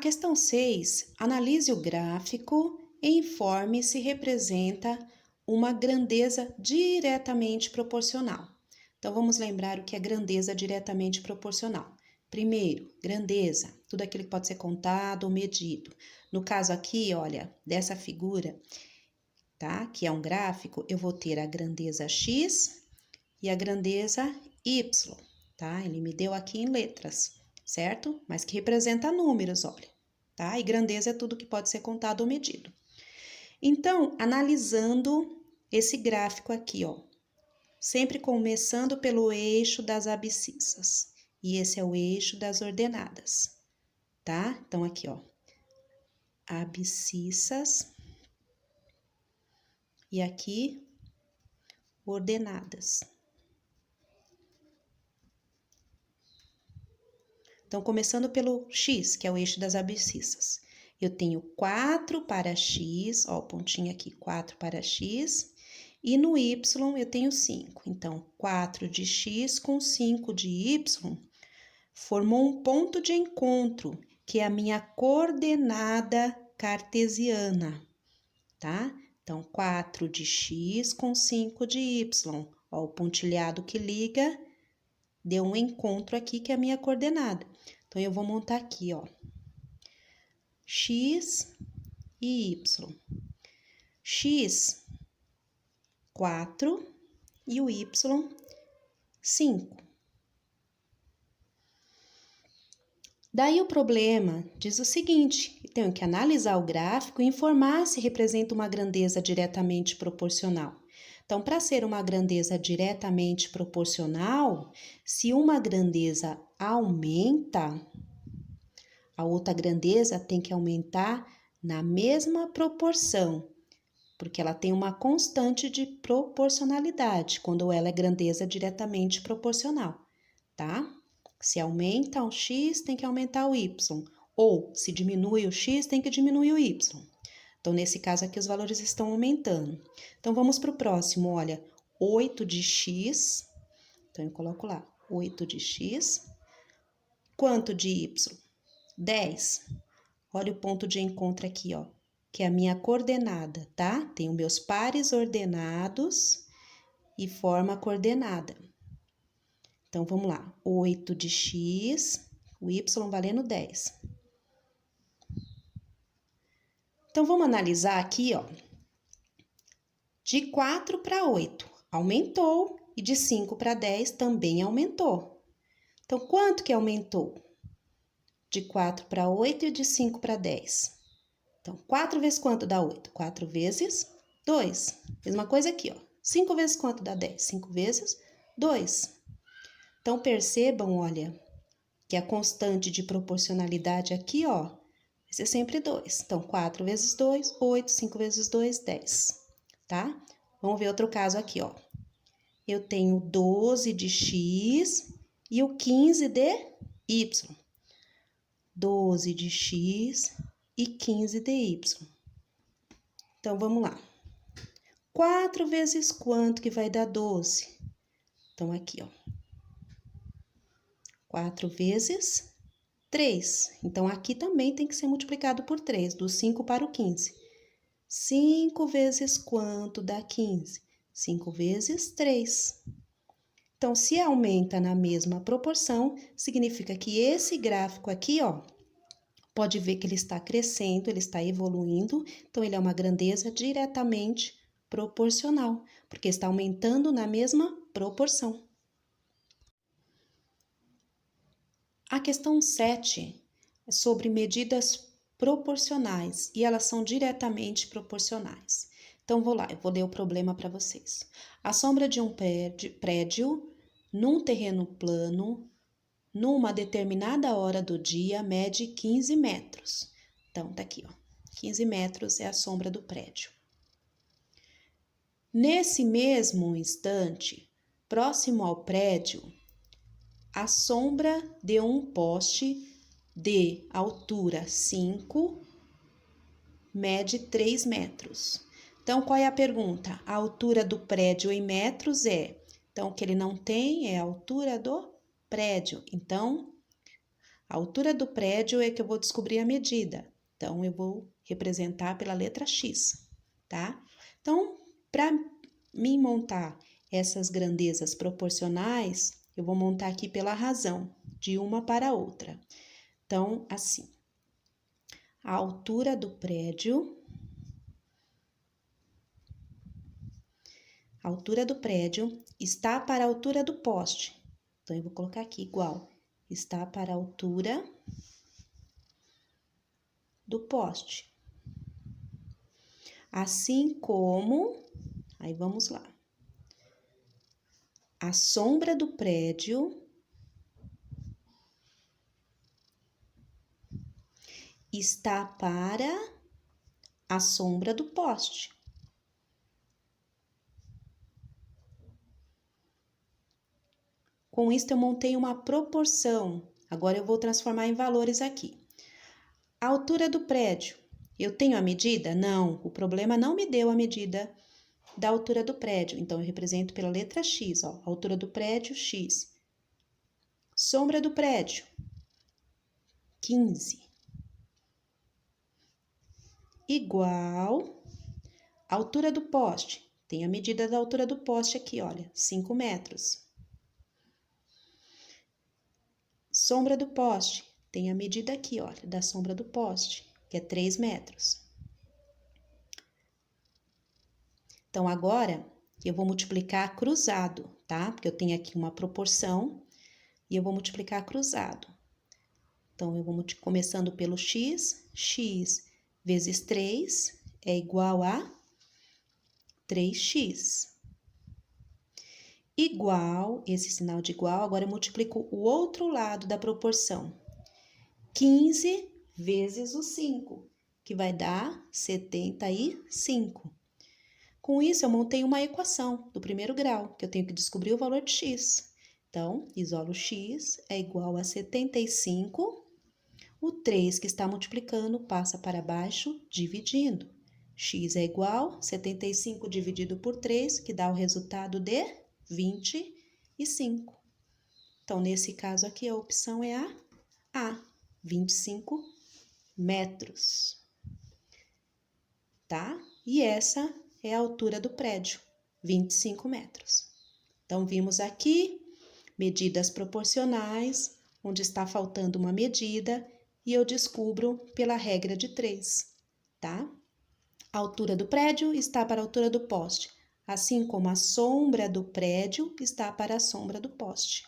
questão 6, analise o gráfico e informe se representa uma grandeza diretamente proporcional. Então, vamos lembrar o que é grandeza diretamente proporcional. Primeiro, grandeza, tudo aquilo que pode ser contado ou medido. No caso aqui, olha, dessa figura, tá? Que é um gráfico, eu vou ter a grandeza x e a grandeza y, tá? Ele me deu aqui em letras, certo? Mas que representa números, olha, tá? E grandeza é tudo que pode ser contado ou medido. Então, analisando esse gráfico aqui, ó, sempre começando pelo eixo das abscissas. E esse é o eixo das ordenadas, tá? Então, aqui, ó, abscissas e aqui, ordenadas. Então, começando pelo x, que é o eixo das abscissas. Eu tenho 4 para x, ó, o pontinho aqui, 4 para x, e no y eu tenho 5. Então, 4 de x com 5 de y formou um ponto de encontro, que é a minha coordenada cartesiana, tá? Então, 4 de x com 5 de y. Ó, o pontilhado que liga, deu um encontro aqui, que é a minha coordenada. Então, eu vou montar aqui, ó, x e y. X, 4 e o y, 5. Daí o problema diz o seguinte, tenho que analisar o gráfico e informar se representa uma grandeza diretamente proporcional. Então, para ser uma grandeza diretamente proporcional, se uma grandeza aumenta, a outra grandeza tem que aumentar na mesma proporção, porque ela tem uma constante de proporcionalidade, quando ela é grandeza diretamente proporcional, tá? Se aumenta o x, tem que aumentar o y. Ou, se diminui o x, tem que diminuir o y. Então, nesse caso aqui, os valores estão aumentando. Então, vamos para o próximo, olha, 8 de x. Então, eu coloco lá, 8 de x. Quanto de y? 10. Olha o ponto de encontro aqui, ó, que é a minha coordenada, tá? Tenho meus pares ordenados e forma a coordenada. Então, vamos lá, 8 de x, o y valendo 10. Então, vamos analisar aqui, ó, de 4 para 8, aumentou, e de 5 para 10 também aumentou. Então, quanto que aumentou? De 4 para 8 e de 5 para 10. Então, 4 vezes quanto dá 8? 4 vezes 2. Mesma coisa aqui, ó. 5 vezes quanto dá 10? 5 vezes 2. Então, percebam, olha, que a constante de proporcionalidade aqui, ó, vai ser sempre 2. Então, 4 vezes 2, 8, 5 vezes 2, 10, tá? Vamos ver outro caso aqui, ó. Eu tenho 12 de x e o 15 de y. 12 de x e 15 de y. Então, vamos lá. 4 vezes quanto que vai dar 12? Então, aqui, ó. 4 vezes 3. Então, aqui também tem que ser multiplicado por 3, do 5 para o 15. 5 vezes quanto dá 15? 5 vezes 3. Então, se aumenta na mesma proporção, significa que esse gráfico aqui, ó, pode ver que ele está crescendo, ele está evoluindo, então ele é uma grandeza diretamente proporcional, porque está aumentando na mesma proporção. A questão 7 é sobre medidas proporcionais e elas são diretamente proporcionais. Então, vou lá, eu vou ler o problema para vocês. A sombra de um prédio num terreno plano, numa determinada hora do dia, mede 15 metros. Então, tá aqui, ó. 15 metros é a sombra do prédio. Nesse mesmo instante, próximo ao prédio, a sombra de um poste de altura 5 mede 3 metros. Então, qual é a pergunta? A altura do prédio em metros é... Então, o que ele não tem é a altura do prédio. Então, A altura do prédio é que eu vou descobrir a medida. Então, eu vou representar pela letra X, tá? Então, para mim montar essas grandezas proporcionais, eu vou montar aqui pela razão, de uma para a outra. Então, assim, a altura do prédio... A altura do prédio está para a altura do poste. Então, eu vou colocar aqui igual. Está para a altura do poste. Assim como... Aí, vamos lá. A sombra do prédio está para a sombra do poste. Com isso, eu montei uma proporção. Agora, eu vou transformar em valores aqui. A altura do prédio. Eu tenho a medida? Não, o problema não me deu a medida da altura do prédio. Então, eu represento pela letra X, ó. Altura do prédio, X. Sombra do prédio, 15. Igual altura do poste. Tem a medida da altura do poste aqui, olha, 5 metros. Sombra do poste, tem a medida aqui, olha, da sombra do poste, que é 3 metros. Então, agora, eu vou multiplicar cruzado, tá? Porque eu tenho aqui uma proporção e eu vou multiplicar cruzado. Então, eu vou começando pelo x, x vezes 3 é igual a 3x. Igual, esse sinal de igual, agora eu multiplico o outro lado da proporção. 15 vezes o 5, que vai dar 75. Com isso, eu montei uma equação do primeiro grau, que eu tenho que descobrir o valor de x. Então, isolo x é igual a 75. O 3 que está multiplicando passa para baixo, dividindo. X é igual a 75 dividido por 3, que dá o resultado de 25. Então, nesse caso aqui, a opção é a 25 metros. Tá? E essa é a altura do prédio, 25 metros. Então, vimos aqui medidas proporcionais, onde está faltando uma medida, e eu descubro pela regra de 3, tá? A altura do prédio está para a altura do poste, assim como a sombra do prédio está para a sombra do poste.